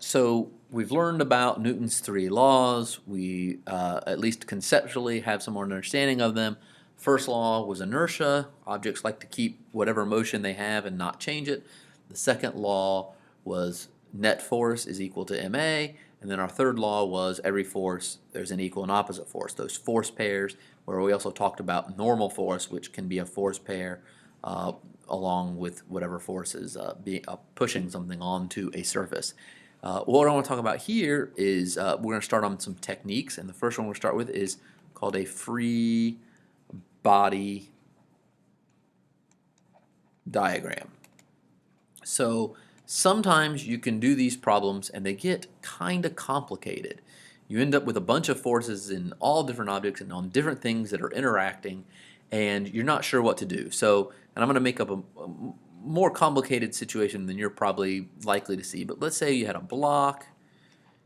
So we've learned about Newton's three laws. We, at least conceptually, have some more understanding of them. First law was inertia. Objects like to keep whatever motion they have and not change it. The second law was net force is equal to ma. And then our third law was every force, there's an equal and opposite force, those force pairs, where we also talked about normal force, which can be a force pair along with whatever force is pushing something onto a surface. What I want to talk about here is we're going to start on some techniques, and the first one we'll start with is called a free body diagram. So sometimes you can do these problems and they get kind of complicated. You end up with a bunch of forces in all different objects and on different things that are interacting, and you're not sure what to do. So, and I'm going to make up a more complicated situation than you're probably likely to see. But let's say you had a block,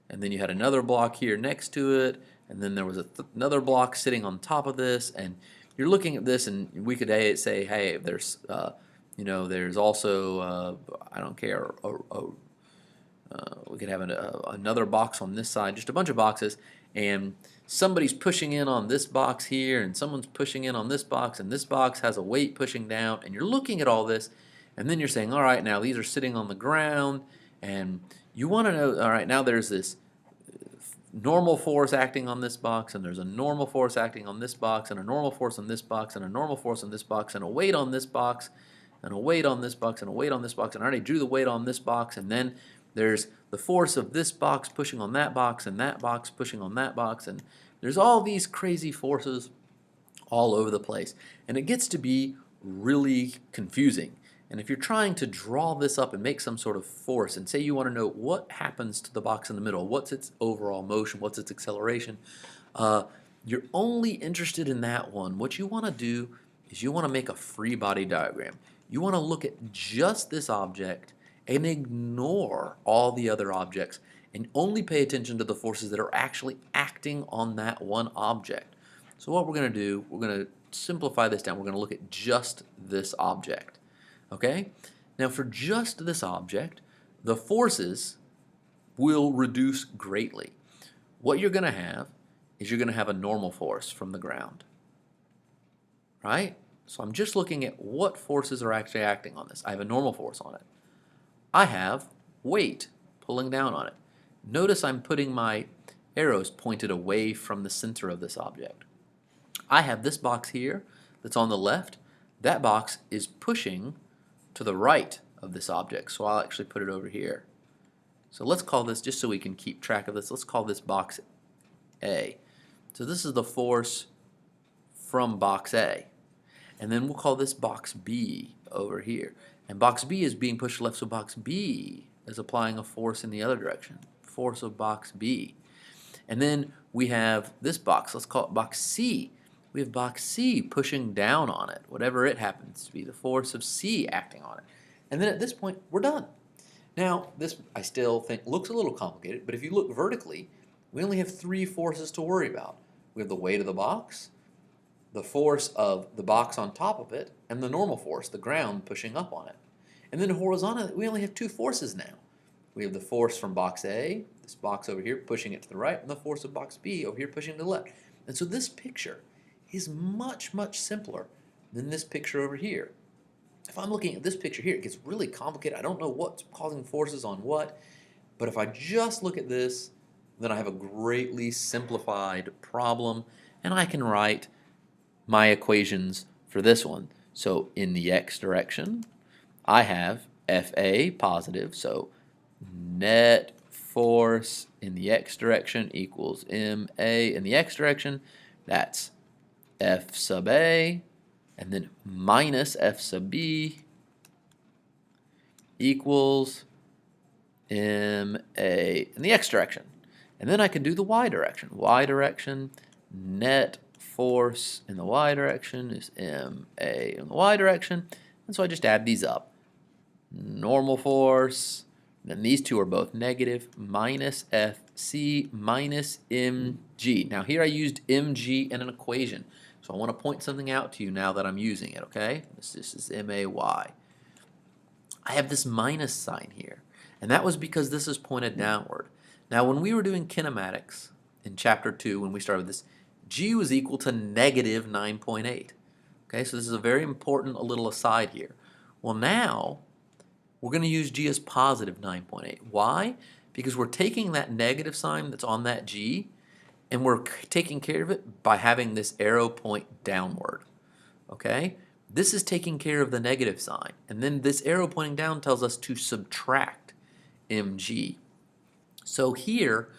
and then you had another block here next to it, and then there was another block sitting on top of this, and you're looking at this, and we could say, hey, there's there's also I don't care. We could have another box on this side, just a bunch of boxes, and somebody's pushing in on this box here, and someone's pushing in on this box, and this box has a weight pushing down, and you're looking at all this, and then you're saying, all right, now these are sitting on the ground, and you want to know, all right, now there's this normal force acting on this box, and there's a normal force acting on this box, and a normal force on this box, and a normal force on this box, and a weight on this box, and a weight on this box, and a weight on this box, and I already drew the weight on this box, and then there's the force of this box pushing on that box, and that box pushing on that box, and there's all these crazy forces all over the place, and it gets to be really confusing. And if you're trying to draw this up and make some sort of force, and say you want to know what happens to the box in the middle, what's its overall motion, what's its acceleration, you're only interested in that one. What you want to do is you want to make a free body diagram. You want to look at just this object and ignore all the other objects and only pay attention to the forces that are actually acting on that one object. So what we're going to do, we're going to simplify this down. We're going to look at just this object. Okay? Now for just this object, the forces will reduce greatly. What you're going to have is you're going to have a normal force from the ground. Right? So I'm just looking at what forces are actually acting on this. I have a normal force on it. I have weight pulling down on it. Notice I'm putting my arrows pointed away from the center of this object. I have this box here that's on the left. That box is pushing to the right of this object, so I'll actually put it over here. So let's call this, just so we can keep track of this, let's call this box A. So this is the force from box A. And then we'll call this box B over here. And box B is being pushed left, so box B is applying a force in the other direction. Force of box B. And then we have this box, let's call it box C. We have box C pushing down on it, whatever it happens to be, the force of C acting on it. And then at this point, we're done. Now, this I still think looks a little complicated, but if you look vertically, we only have three forces to worry about. We have the weight of the box, the force of the box on top of it, and the normal force, the ground, pushing up on it. And then horizontally, we only have two forces now. We have the force from box A, this box over here, pushing it to the right, and the force of box B over here pushing to the left. And so this picture is much, much simpler than this picture over here. If I'm looking at this picture here, it gets really complicated. I don't know what's causing forces on what, but if I just look at this, then I have a greatly simplified problem, and I can write my equations for this one. So in the x direction, I have Fa positive, so net force in the x direction equals Ma in the x direction. That's F sub A, and then minus F sub B equals Ma in the x direction. And then I can do the y direction. Y direction, net force in the y direction is Ma in the y direction. And so I just add these up. Normal force, then these two are both negative, minus Fc minus Mg. Now here I used Mg in an equation. So I want to point something out to you now that I'm using it, okay? This is MAY. I have this minus sign here. And that was because this is pointed downward. Now, when we were doing kinematics in chapter 2, when we started with this, G was equal to negative 9.8. Okay, so this is a very important little aside here. Well, now we're going to use G as positive 9.8. Why? Because we're taking that negative sign that's on that G and we're taking care of it by having this arrow point downward. Okay? This is taking care of the negative sign. And then this arrow pointing down tells us to subtract mg. So here,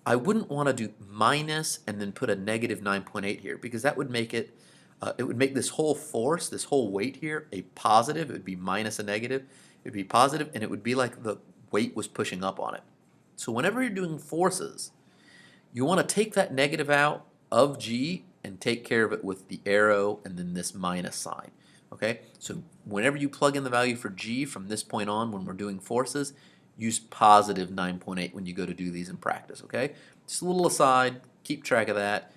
I wouldn't want to do minus and then put a negative 9.8 here because that would make it would make this whole force, this whole weight here, a positive. It would be minus a negative. It would be positive, and it would be like the weight was pushing up on it. So whenever you're doing forces, you want to take that negative out of G and take care of it with the arrow and then this minus sign. Okay, so whenever you plug in the value for G from this point on when we're doing forces, use positive 9.8 when you go to do these in practice. Okay, just a little aside, keep track of that.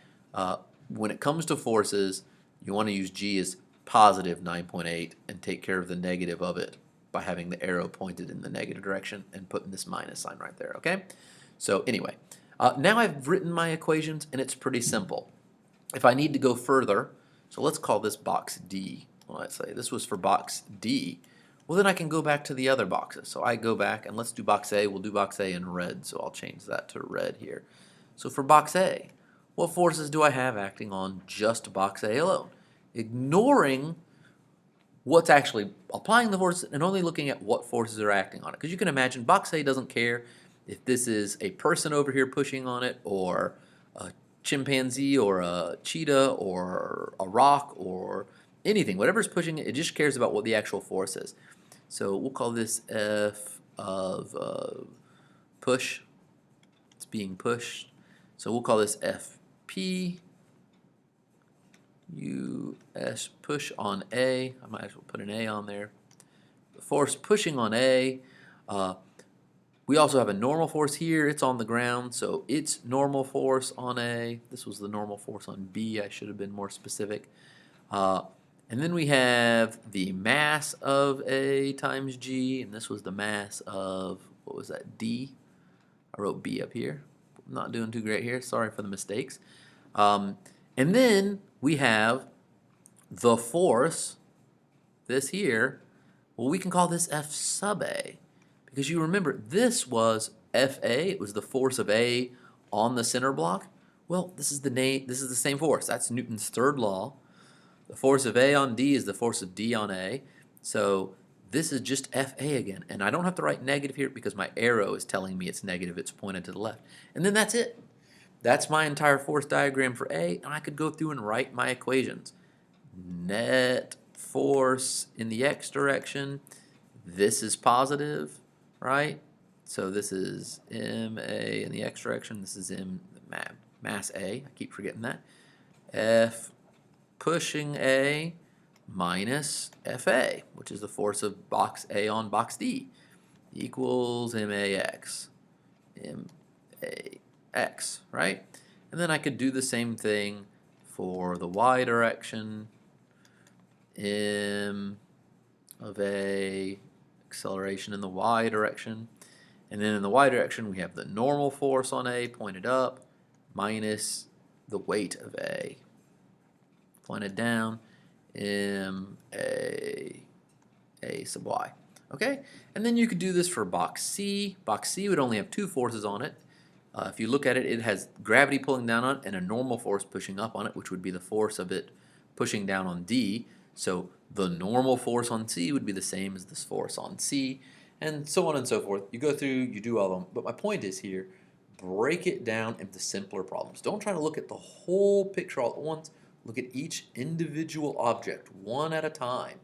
When it comes to forces, you want to use G as positive 9.8 and take care of the negative of it by having the arrow pointed in the negative direction and putting this minus sign right there, okay? So anyway, now I've written my equations and it's pretty simple. If I need to go further, so let's call this box D. Well, let's say this was for box D. Well, then I can go back to the other boxes. So I go back and let's do box A. We'll do box A in red, so I'll change that to red here. So for box A, what forces do I have acting on just box A alone? Ignoring what's actually applying the force and only looking at what forces are acting on it. Because you can imagine box A doesn't care if this is a person over here pushing on it or a chimpanzee or a cheetah or a rock or anything. Whatever's pushing it, it just cares about what the actual force is. So we'll call this F of push. It's being pushed. So we'll call this FP. US push on A. I might as well put an A on there. The force pushing on A. We also have a normal force here. It's on the ground, so it's normal force on A. This was the normal force on B. I should have been more specific. And then we have the mass of A times G, and this was the mass of, what was that, D? I wrote B up here. I'm not doing too great here. Sorry for the mistakes. And then we have the force, this here, well, we can call this F sub A. Because you remember, this was FA, it was the force of A on the center block. Well, this is the same force. That's Newton's third law. The force of A on D is the force of D on A. So this is just FA again. And I don't have to write negative here because my arrow is telling me it's negative. It's pointed to the left. And then that's it. That's my entire force diagram for A, and I could go through and write my equations. Net force in the x direction, this is positive, right? So this is MA in the x direction, this is mass A, I keep forgetting that. F pushing A minus FA, which is the force of box A on box D, equals MAX. X, right? And then I could do the same thing for the y direction. M of A, acceleration in the y direction. And then in the y direction, we have the normal force on A pointed up minus the weight of A pointed down, M, A sub y. Okay? And then you could do this for box C. Box C would only have two forces on it. If you look at it, it has gravity pulling down on it and a normal force pushing up on it, which would be the force of it pushing down on D. So the normal force on C would be the same as this force on C, and so on and so forth. You go through, you do all of them. But my point is here, break it down into simpler problems. Don't try to look at the whole picture all at once. Look at each individual object one at a time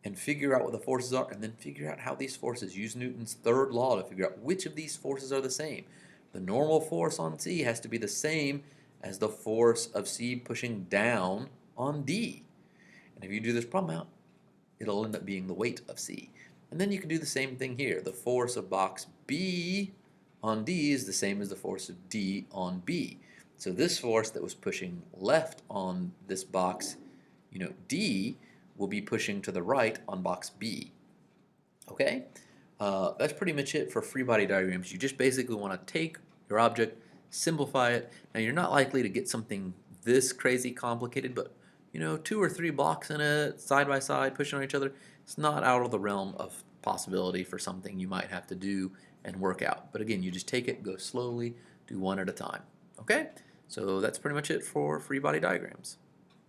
and figure out what the forces are, and then figure out how these forces use Newton's third law to figure out which of these forces are the same. The normal force on C has to be the same as the force of C pushing down on D. And if you do this problem out, it'll end up being the weight of C. And then you can do the same thing here. The force of box B on D is the same as the force of D on B. So this force that was pushing left on this box, D, will be pushing to the right on box B. Okay? That's pretty much it for free body diagrams. You just basically want to take your object, simplify it. Now you're not likely to get something this crazy complicated, but 2 or 3 blocks in it, side by side, pushing on each other, it's not out of the realm of possibility for something you might have to do and work out. But again, you just take it, go slowly, do one at a time. Okay? So that's pretty much it for free body diagrams.